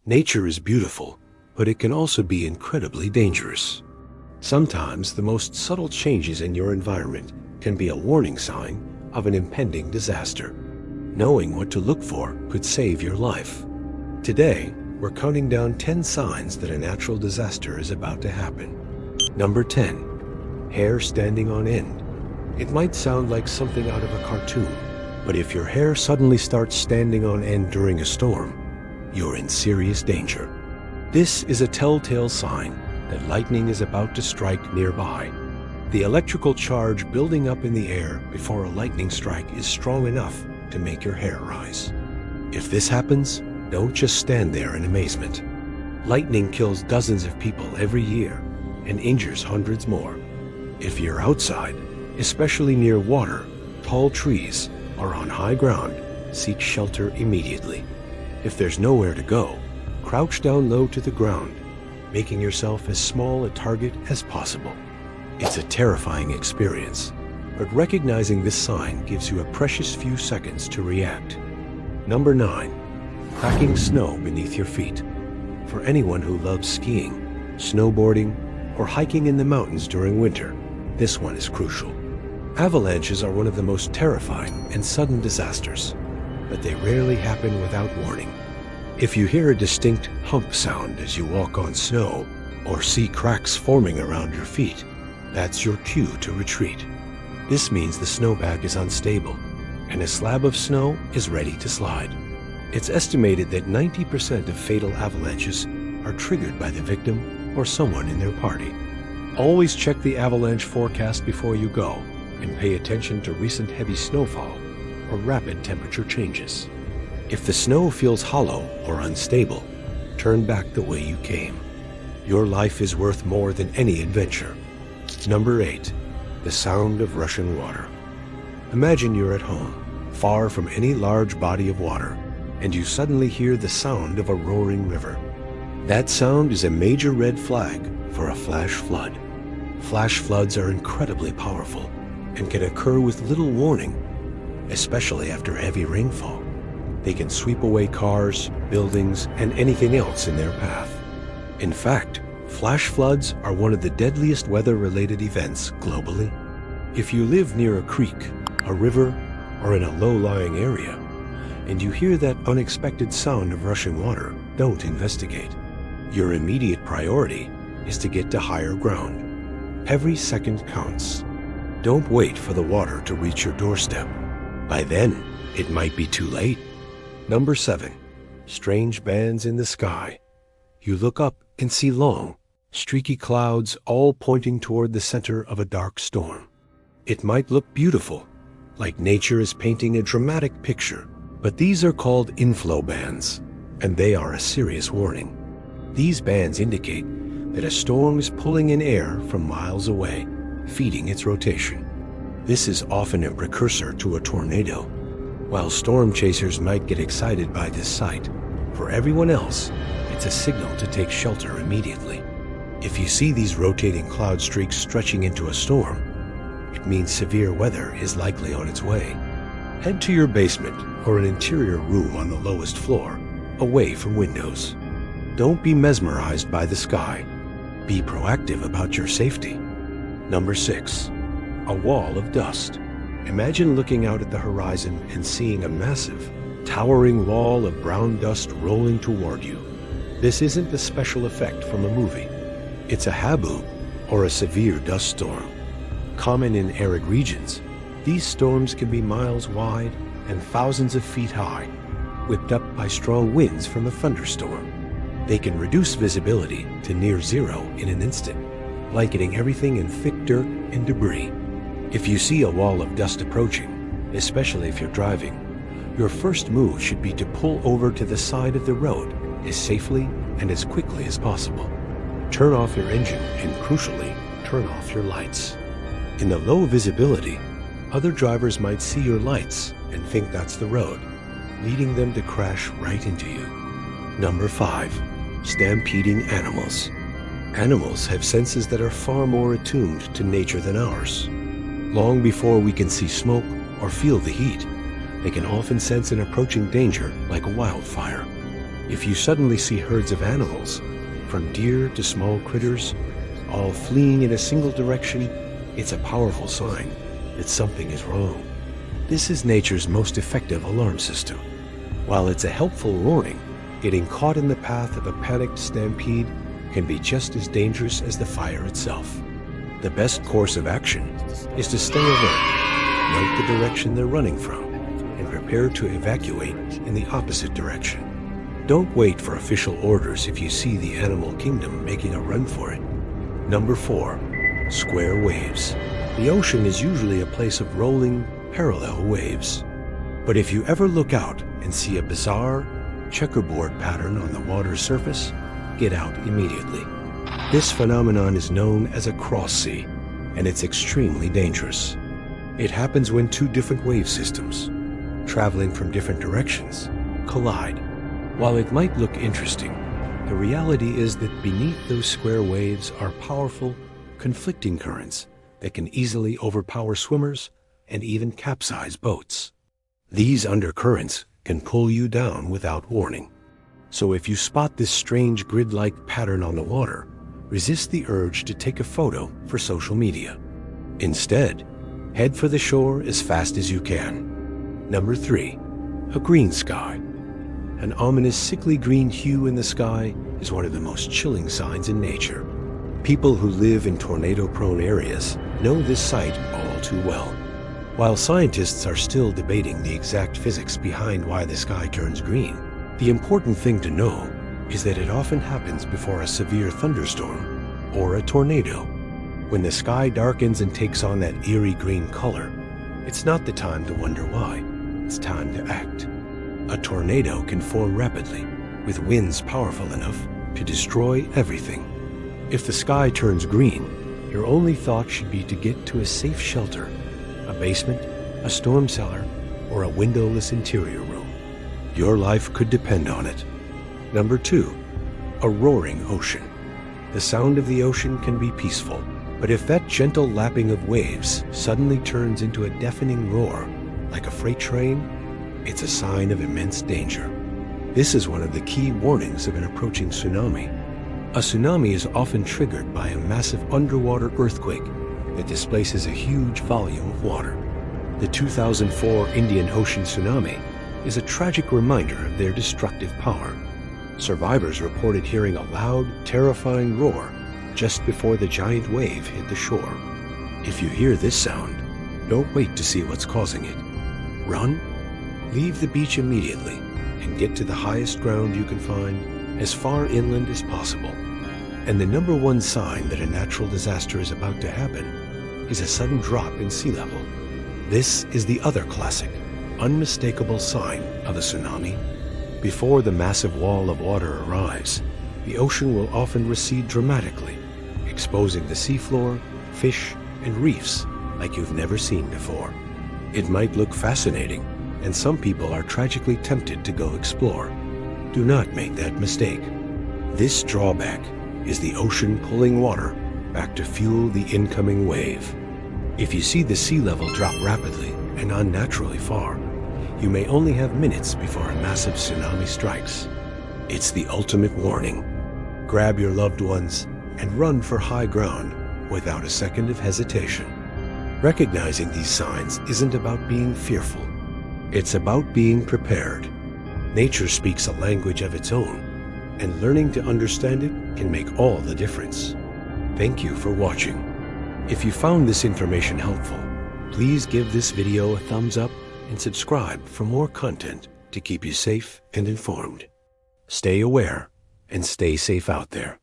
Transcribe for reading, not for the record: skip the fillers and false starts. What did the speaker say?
Nature is beautiful, but it can also be incredibly dangerous. Sometimes the most subtle changes in your environment can be a warning sign of an impending disaster. Knowing what to look for could save your life. Today, we're counting down 10 signs that a natural disaster is about to happen. Number 10. Hair standing on end. It might sound like something out of a cartoon, but if your hair suddenly starts standing on end during a storm, you're in serious danger. This is a telltale sign that lightning is about to strike nearby. The electrical charge building up in the air before a lightning strike is strong enough to make your hair rise. If this happens, don't just stand there in amazement. Lightning kills dozens of people every year and injures hundreds more. If you're outside, especially near water, tall trees, or on high ground, seek shelter immediately. If there's nowhere to go, crouch down low to the ground, making yourself as small a target as possible. It's a terrifying experience, but recognizing this sign gives you a precious few seconds to react. Number 9. Cracking snow beneath your feet. For anyone who loves skiing, snowboarding, or hiking in the mountains during winter, this one is crucial. Avalanches are one of the most terrifying and sudden disasters, but they rarely happen without warning. If you hear a distinct hump sound as you walk on snow, or see cracks forming around your feet, that's your cue to retreat. This means the snowpack is unstable, and a slab of snow is ready to slide. It's estimated that 90% of fatal avalanches are triggered by the victim or someone in their party. Always check the avalanche forecast before you go, and pay attention to recent heavy snowfall or rapid temperature changes. If the snow feels hollow or unstable, turn back the way you came. Your life is worth more than any adventure. Number 8. The sound of rushing water. Imagine you're at home, far from any large body of water, and you suddenly hear the sound of a roaring river. That sound is a major red flag for a flash flood. Flash floods are incredibly powerful and can occur with little warning, especially after heavy rainfall. They can sweep away cars, buildings, and anything else in their path. In fact, flash floods are one of the deadliest weather-related events globally. If you live near a creek, a river, or in a low-lying area, and you hear that unexpected sound of rushing water, don't investigate. Your immediate priority is to get to higher ground. Every second counts. Don't wait for the water to reach your doorstep. By then, it might be too late. Number 7. Strange bands in the sky. You look up and see long, streaky clouds all pointing toward the center of a dark storm. It might look beautiful, like nature is painting a dramatic picture, but these are called inflow bands, and they are a serious warning. These bands indicate that a storm is pulling in air from miles away, feeding its rotation. This is often a precursor to a tornado. While storm chasers might get excited by this sight, for everyone else, it's a signal to take shelter immediately. If you see these rotating cloud streaks stretching into a storm, it means severe weather is likely on its way. Head to your basement or an interior room on the lowest floor, away from windows. Don't be mesmerized by the sky. Be proactive about your safety. Number 6. A wall of dust. Imagine looking out at the horizon and seeing a massive, towering wall of brown dust rolling toward you. This isn't a special effect from a movie. It's a haboob, or a severe dust storm. Common in arid regions, these storms can be miles wide and thousands of feet high, whipped up by strong winds from a thunderstorm. They can reduce visibility to near zero in an instant, blanketing everything in thick dirt and debris. If you see a wall of dust approaching, especially if you're driving, your first move should be to pull over to the side of the road as safely and as quickly as possible. Turn off your engine and, crucially, turn off your lights. In the low visibility, other drivers might see your lights and think that's the road, leading them to crash right into you. Number 5. Stampeding animals. Animals have senses that are far more attuned to nature than ours. Long before we can see smoke or feel the heat, they can often sense an approaching danger like a wildfire. If you suddenly see herds of animals, from deer to small critters, all fleeing in a single direction, it's a powerful sign that something is wrong. This is nature's most effective alarm system. While it's a helpful warning, getting caught in the path of a panicked stampede can be just as dangerous as the fire itself. The best course of action is to stay alert, note the direction they're running from, and prepare to evacuate in the opposite direction. Don't wait for official orders if you see the animal kingdom making a run for it. Number 4. Square waves. The ocean is usually a place of rolling, parallel waves. But if you ever look out and see a bizarre, checkerboard pattern on the water's surface, get out immediately. This phenomenon is known as a cross sea, and it's extremely dangerous. It happens when two different wave systems, traveling from different directions, collide. While it might look interesting, the reality is that beneath those square waves are powerful, conflicting currents that can easily overpower swimmers and even capsize boats. These undercurrents can pull you down without warning. So if you spot this strange grid-like pattern on the water, resist the urge to take a photo for social media. Instead, head for the shore as fast as you can. Number 3. A green sky. An ominous sickly green hue in the sky is one of the most chilling signs in nature. People who live in tornado-prone areas know this sight all too well. While scientists are still debating the exact physics behind why the sky turns green, the important thing to know is that it often happens before a severe thunderstorm or a tornado. When the sky darkens and takes on that eerie green color, it's not the time to wonder why. It's time to act. A tornado can form rapidly, with winds powerful enough to destroy everything. If the sky turns green, your only thought should be to get to a safe shelter, a basement, a storm cellar, or a windowless interior room. Your life could depend on it. Number 2. A roaring ocean. The sound of the ocean can be peaceful, but if that gentle lapping of waves suddenly turns into a deafening roar, like a freight train, it's a sign of immense danger. This is one of the key warnings of an approaching tsunami. A tsunami is often triggered by a massive underwater earthquake that displaces a huge volume of water. The 2004 Indian Ocean tsunami is a tragic reminder of their destructive power. Survivors reported hearing a loud, terrifying roar just before the giant wave hit the shore. If you hear this sound, don't wait to see what's causing it. Run, leave the beach immediately, and get to the highest ground you can find, as far inland as possible. And the number one sign that a natural disaster is about to happen is a sudden drop in sea level. This is the other classic, unmistakable sign of a tsunami. Before the massive wall of water arrives, the ocean will often recede dramatically, exposing the seafloor, fish, and reefs like you've never seen before. It might look fascinating, and some people are tragically tempted to go explore. Do not make that mistake. This drawback is the ocean pulling water back to fuel the incoming wave. If you see the sea level drop rapidly and unnaturally far, you may only have minutes before a massive tsunami strikes. It's the ultimate warning. Grab your loved ones and run for high ground without a second of hesitation. Recognizing these signs isn't about being fearful. It's about being prepared. Nature speaks a language of its own, and learning to understand it can make all the difference. Thank you for watching. If you found this information helpful, please give this video a thumbs up and subscribe for more content to keep you safe and informed. Stay aware and stay safe out there.